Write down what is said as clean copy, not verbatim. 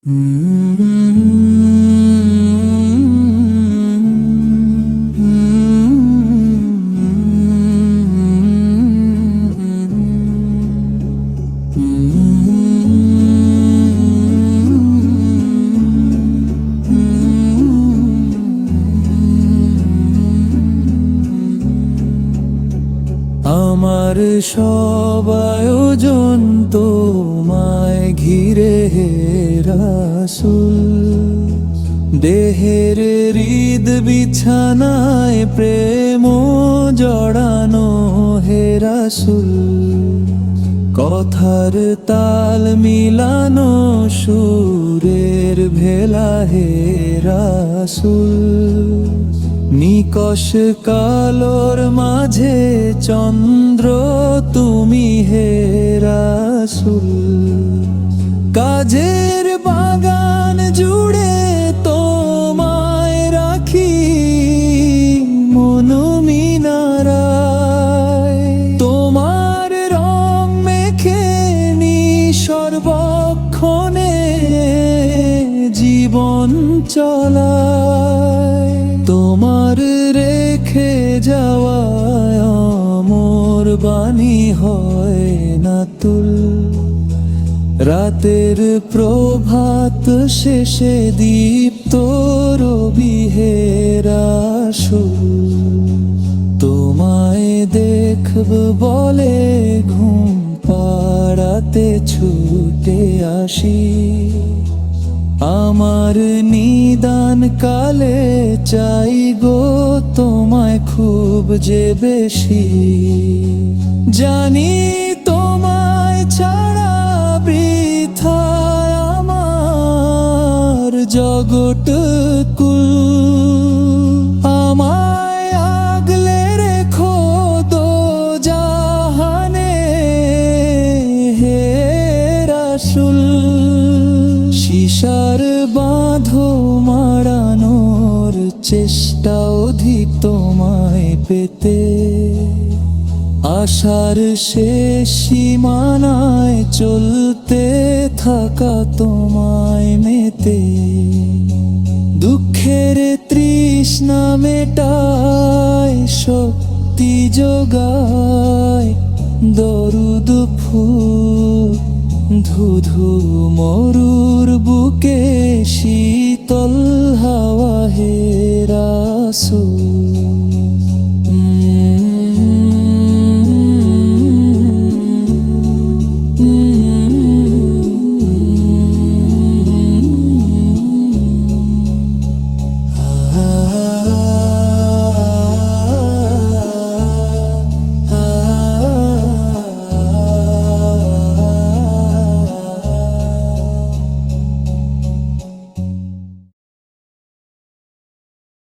আমার সব আয়োজন তোমায় ঘিরে হে রাসূল, দেহের হৃদ বিছানায় প্রেম জড়ানো হে রাসূল, কথার তাল মিলানো সুরের ভেলা হে রাসূল, নিকষ কালোর মাঝে চন্দ্র তুমি হে রাসূল, কাজের বাগান জুড়ে তোমায় রাখি মনোমিনারায়, তোমার রং মেখে নি সর্বক্ষণে জীবন চলায়, তোমার রেখে যাওয়ায় অমর বাণী হয় না তুল, রাতের প্রভাত শেষে দীপ্ত রবি হে রাসূল, তোমায় দেখব বলে ঘুম পাড়াতে ছুটে আসি, আমার নিদান কালে চাই গো তোমায় খুব যে বেশি, জানি তোমায় ছাড়া বৃথায় আমার জগৎ কুল, আমায় আগলে রেখো দোজাহানে হে রাসূল, শিশার বাঁধো মারানোর চেষ্টা অধিক তোমায় পেতে, আশার শেষ সীমানায় চলতে থাকা তোমায় মেতে, দুঃখের তৃষ্ণা মেটায় শক্তি যোগায় দরুদ ফুল, ধুধু মরুর বুকে শীতল হাওয়া হে রাসূল।